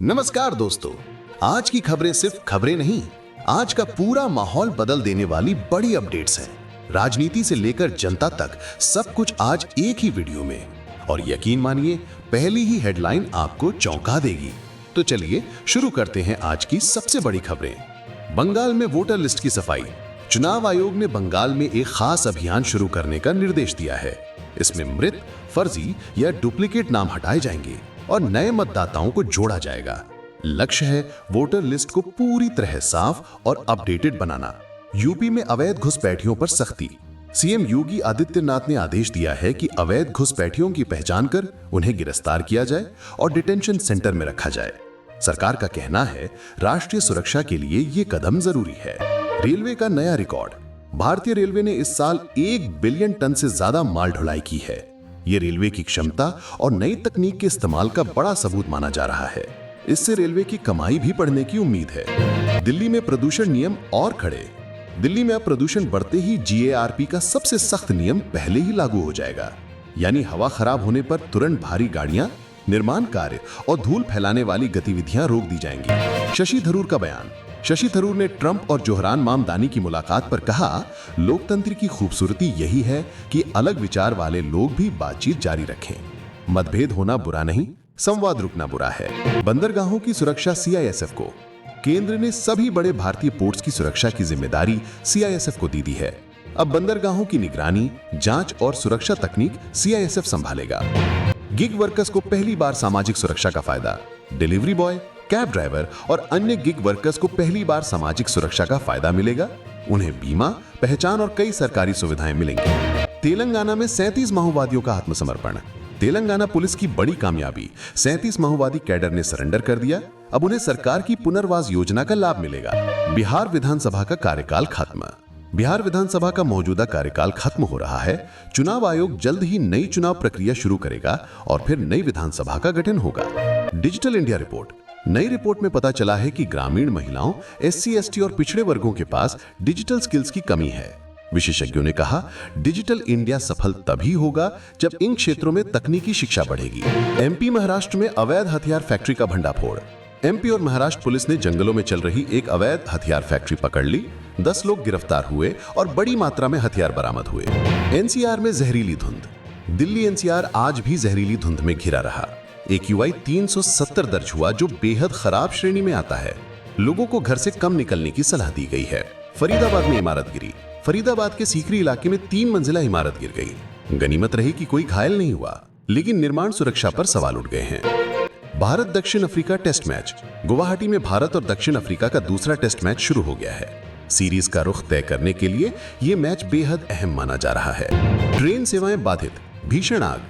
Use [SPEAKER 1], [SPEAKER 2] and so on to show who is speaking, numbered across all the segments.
[SPEAKER 1] नमस्कार दोस्तों, आज की खबरें सिर्फ खबरें नहीं, आज का पूरा माहौल बदल देने वाली बड़ी अपडेट्स हैं। राजनीति से लेकर जनता तक सब कुछ आज एक ही वीडियो में, और यकीन मानिए पहली ही हेडलाइन आपको चौंका देगी। तो चलिए शुरू करते हैं आज की सबसे बड़ी खबरें। बंगाल में वोटर लिस्ट की सफाई। चुनाव आयोग ने बंगाल में एक खास अभियान शुरू करने का निर्देश दिया है। इसमें मृत, फर्जी या डुप्लीकेट नाम हटाए जाएंगे और नए मतदाताओं को जोड़ा जाएगा। लक्ष्य है वोटर लिस्ट को पूरी तरह साफ और अपडेटेड बनाना। यूपी में अवैध घुसपैठियों पर सख्ती। सीएम योगी आदित्यनाथ ने आदेश दिया है कि अवैध घुसपैठियों की पहचान कर उन्हें गिरफ्तार किया जाए और डिटेंशन सेंटर में रखा जाए। सरकार का कहना है राष्ट्रीय सुरक्षा के लिए ये कदम जरूरी है। रेलवे का नया रिकॉर्ड। भारतीय रेलवे ने इस साल 1 बिलियन टन से ज्यादा माल ढुलाई की है। ये रेलवे की क्षमता और नई तकनीक के इस्तेमाल का बड़ा सबूत माना जा रहा है। इससे रेलवे की कमाई भी बढ़ने की उम्मीद है। दिल्ली में प्रदूषण नियम और खड़े। दिल्ली में अब प्रदूषण बढ़ते ही जीएआरपी का सबसे सख्त नियम पहले ही लागू हो जाएगा, यानी हवा खराब होने पर तुरंत भारी गाड़ियां, निर्माण कार्य और धूल फैलाने वाली गतिविधियां रोक दी जाएंगी। शशि थरूर का बयान। शशि थरूर ने ट्रंप और जोहरान मामदानी की मुलाकात पर कहा, लोकतंत्र की खूबसूरती यही है कि अलग विचार वाले लोग भी बातचीत जारी रखें। मतभेद होना बुरा नहीं, संवाद रुकना बुरा है। बंदरगाहों की सुरक्षा सीआईएसएफ को। केंद्र ने सभी बड़े भारतीय पोर्ट्स की सुरक्षा की जिम्मेदारी सीआईएसएफ को दी दी है। अब बंदरगाहों की निगरानी, जांच और सुरक्षा तकनीक सीआईएसएफ संभालेगा। गिग वर्कर्स को पहली बार सामाजिक सुरक्षा का फायदा। डिलीवरी बॉय, कैब ड्राइवर और अन्य गिग वर्कर्स को पहली बार सामाजिक सुरक्षा का फायदा मिलेगा। उन्हें बीमा, पहचान और कई सरकारी सुविधाएं मिलेंगी। तेलंगाना में 37 माओवादियों का आत्मसमर्पण। तेलंगाना पुलिस की बड़ी कामयाबी। 37 माओवादी कैडर ने सरेंडर कर दिया। अब उन्हें सरकार की पुनर्वास योजना का लाभ मिलेगा। बिहार विधानसभा का कार्यकाल खत्म। बिहार विधानसभा का मौजूदा कार्यकाल खत्म हो रहा है। चुनाव आयोग जल्द ही नई चुनाव प्रक्रिया शुरू करेगा और फिर नई विधानसभा का गठन होगा। Digital India report. नई रिपोर्ट में पता चला है कि ग्रामीण महिलाओं, एससी, एसटी और पिछड़े वर्गों के पास डिजिटल स्किल्स की कमी है। विशेषज्ञों ने कहा, डिजिटल इंडिया सफल तभी होगा जब इन क्षेत्रों में तकनीकी शिक्षा बढ़ेगी। एमपी महाराष्ट्र में अवैध हथियार फैक्ट्री का भंडाफोड़। एमपी और महाराष्ट्र पुलिस ने जंगलों में चल रही एक अवैध हथियार फैक्ट्री पकड़ ली। 10 लोग गिरफ्तार हुए और बड़ी मात्रा में हथियार बरामद हुए। एनसीआर में जहरीली धुंध। दिल्ली एनसीआर आज भी जहरीली धुंध में घिरा रहा। AQI 370 दर्ज हुआ, जो बेहद खराब श्रेणी में आता है। लोगों को घर से कम निकलने की सलाह दी गई है। फरीदाबाद में इमारत गिरी। फरीदाबाद के सीकरी इलाके में 3 मंजिला इमारत गिर गई। गनीमत रही कि कोई घायल नहीं हुआ, लेकिन निर्माण सुरक्षा पर सवाल उठ गए हैं। भारत दक्षिण अफ्रीका टेस्ट मैच। गुवाहाटी में भारत और दक्षिण अफ्रीका का दूसरा टेस्ट मैच शुरू हो गया है। सीरीज का रुख तय करने के लिए यह मैच बेहद अहम माना जा रहा है। ट्रेन सेवाएं बाधित। भीषण आग।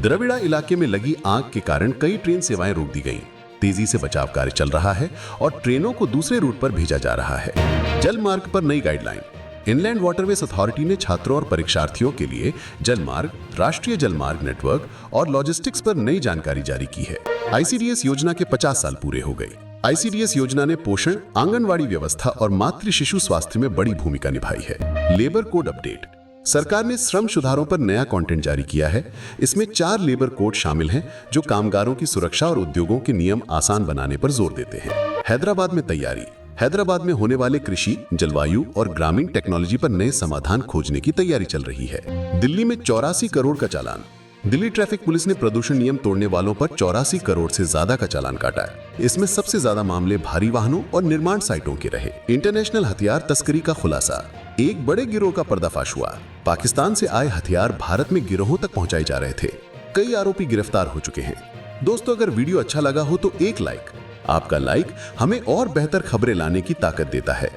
[SPEAKER 1] द्रविड़ा इलाके में लगी आग के कारण कई ट्रेन सेवाएं रोक दी गईं। तेजी से बचाव कार्य चल रहा है और ट्रेनों को दूसरे रूट पर भेजा जा रहा है। जल मार्ग पर नई गाइडलाइन। इनलैंड वाटरवेज अथॉरिटी ने छात्रों और परीक्षार्थियों के लिए जल मार्ग, राष्ट्रीय जल मार्ग नेटवर्क और लॉजिस्टिक्स पर नई जानकारी जारी की है। आईसीडीएस योजना के 50 साल पूरे हो गए। आईसीडीएस योजना ने पोषण, आंगनवाड़ी व्यवस्था और मातृ शिशु स्वास्थ्य में बड़ी भूमिका निभाई है। Labour code update. सरकार ने श्रम सुधारों पर नया कंटेंट जारी किया है। इसमें 4 लेबर कोड शामिल हैं जो कामगारों की सुरक्षा और उद्योगों के नियम आसान बनाने पर जोर देते हैं। हैदराबाद में तैयारी। हैदराबाद में होने वाले कृषि, जलवायु और ग्रामीण टेक्नोलॉजी पर नए समाधान खोजने की तैयारी चल रही है। दिल्ली में 84 करोड़ का चालान। दिल्ली ट्रैफिक पुलिस ने प्रदूषण नियम तोड़ने वालों पर 84 करोड़ से ज्यादा का चालान काटा है। इसमें सबसे ज्यादा मामले भारी वाहनों और निर्माण साइटों के रहे। इंटरनेशनल हथियार तस्करी का खुलासा। एक बड़े गिरोह का पर्दाफाश हुआ। पाकिस्तान से आए हथियार भारत में गिरोहों तक पहुंचाए जा रहे थे। कई आरोपी गिरफ्तार हो चुके हैं। दोस्तों, अगर वीडियो अच्छा लगा हो तो एक लाइक। आपका लाइक हमें और बेहतर खबरें लाने की ताकत देता है।